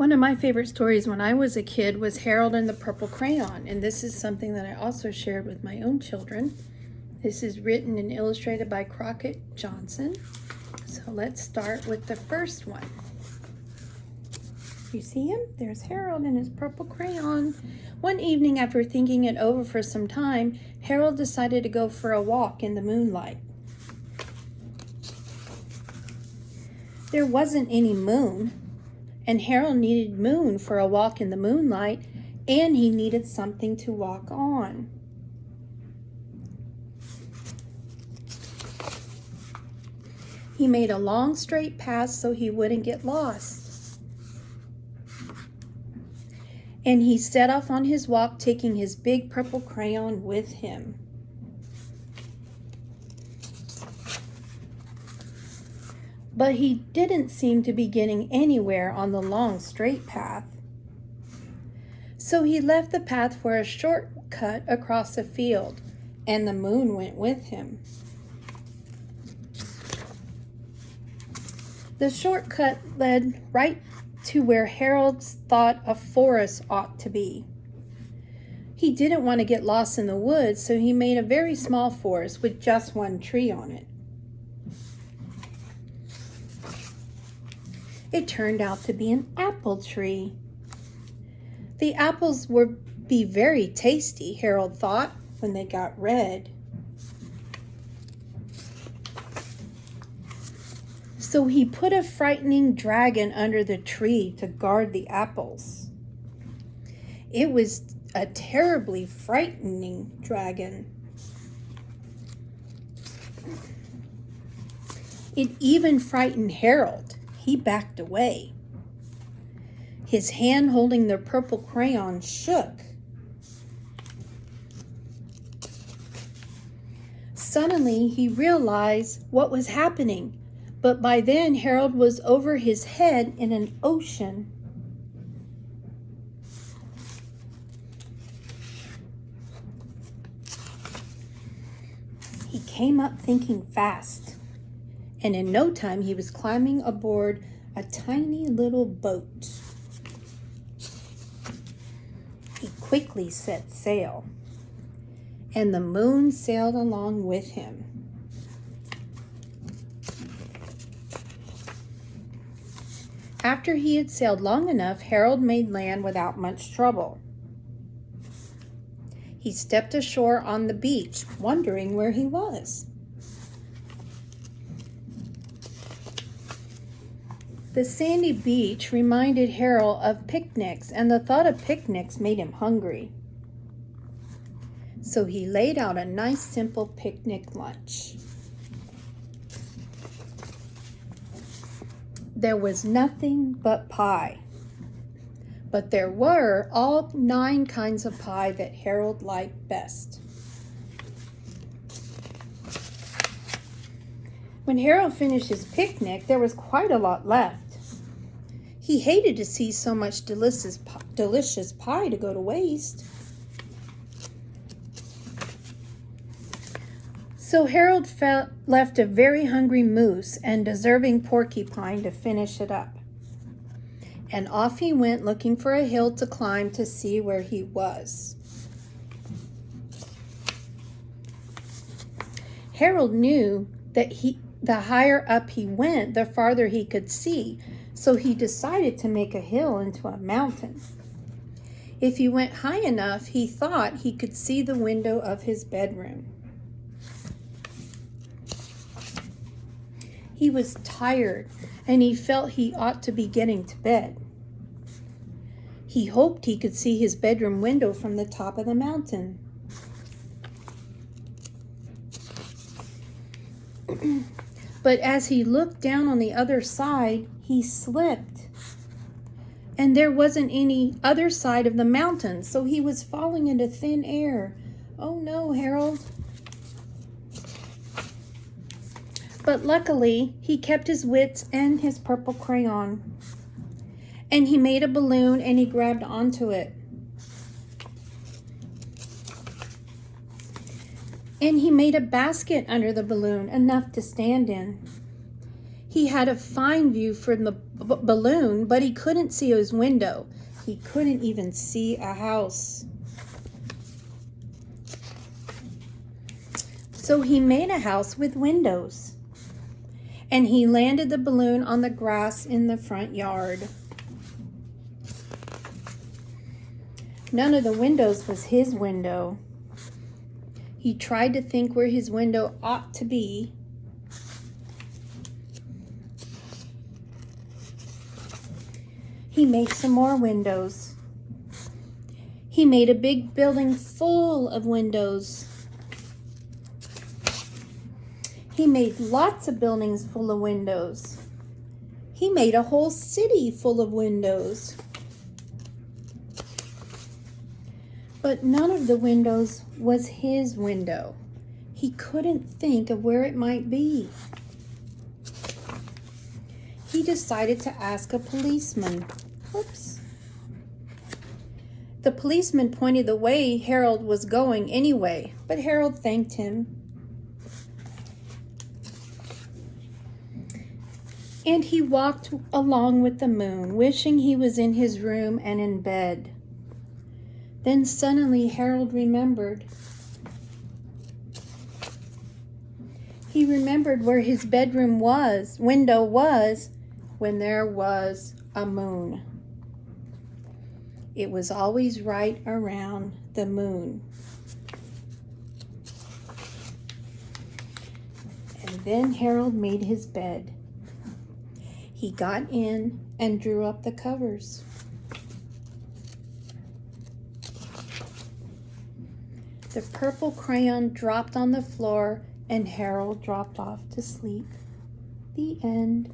One of my favorite stories when I was a kid was Harold and the Purple Crayon, and this is something that I also shared with my own children. This is written and illustrated by Crockett Johnson. So let's start with the first one. You see him? There's Harold and his purple crayon. One evening, after thinking it over for some time, Harold decided to go for a walk in the moonlight. There wasn't any moon, and Harold needed moon for a walk in the moonlight, and he needed something to walk on. He made a long straight path so he wouldn't get lost. And he set off on his walk, taking his big purple crayon with him. But he didn't seem to be getting anywhere on the long straight path. So he left the path for a shortcut across a field, and the moon went with him. The shortcut led right to where Harold thought a forest ought to be. He didn't want to get lost in the woods, so he made a very small forest with just one tree on it. It turned out to be an apple tree. The apples would be very tasty, Harold thought, when they got red. So he put a frightening dragon under the tree to guard the apples. It was a terribly frightening dragon. It even frightened Harold. He backed away. His hand holding the purple crayon shook. Suddenly, he realized what was happening. But by then, Harold was over his head in an ocean. He came up thinking fast, and in no time he was climbing aboard a tiny little boat. He quickly set sail, and the moon sailed along with him. After he had sailed long enough, Harold made land without much trouble. He stepped ashore on the beach, wondering where he was. The sandy beach reminded Harold of picnics, and the thought of picnics made him hungry. So he laid out a nice, simple picnic lunch. There was nothing but pie, but there were all 9 kinds of pie that Harold liked best. When Harold finished his picnic, there was quite a lot left. He hated to see so much delicious pie to go to waste. So Harold left a very hungry moose and deserving porcupine to finish it up. And off he went looking for a hill to climb to see where he was. Harold knew that the higher up he went, the farther he could see, so he decided to make a hill into a mountain. If he went high enough, he thought he could see the window of his bedroom. He was tired, and he felt he ought to be getting to bed. He hoped he could see his bedroom window from the top of the mountain. But as he looked down on the other side, he slipped. And there wasn't any other side of the mountain, so he was falling into thin air. Oh no, Harold. But luckily, he kept his wits and his purple crayon. And he made a balloon and he grabbed onto it. And he made a basket under the balloon, enough to stand in. He had a fine view from the balloon, but he couldn't see his window. He couldn't even see a house. So he made a house with windows, and he landed the balloon on the grass in the front yard. None of the windows was his window. He tried to think where his window ought to be. He made some more windows. He made a big building full of windows. He made lots of buildings full of windows. He made a whole city full of windows. But none of the windows was his window. He couldn't think of where it might be. He decided to ask a policeman. Oops. The policeman pointed the way Harold was going anyway, but Harold thanked him. And he walked along with the moon, wishing he was in his room and in bed. Then suddenly Harold remembered. He remembered where his bedroom window was, when there was a moon. It was always right around the moon. And then Harold made his bed. He got in and drew up the covers. The purple crayon dropped on the floor and Harold dropped off to sleep. The end.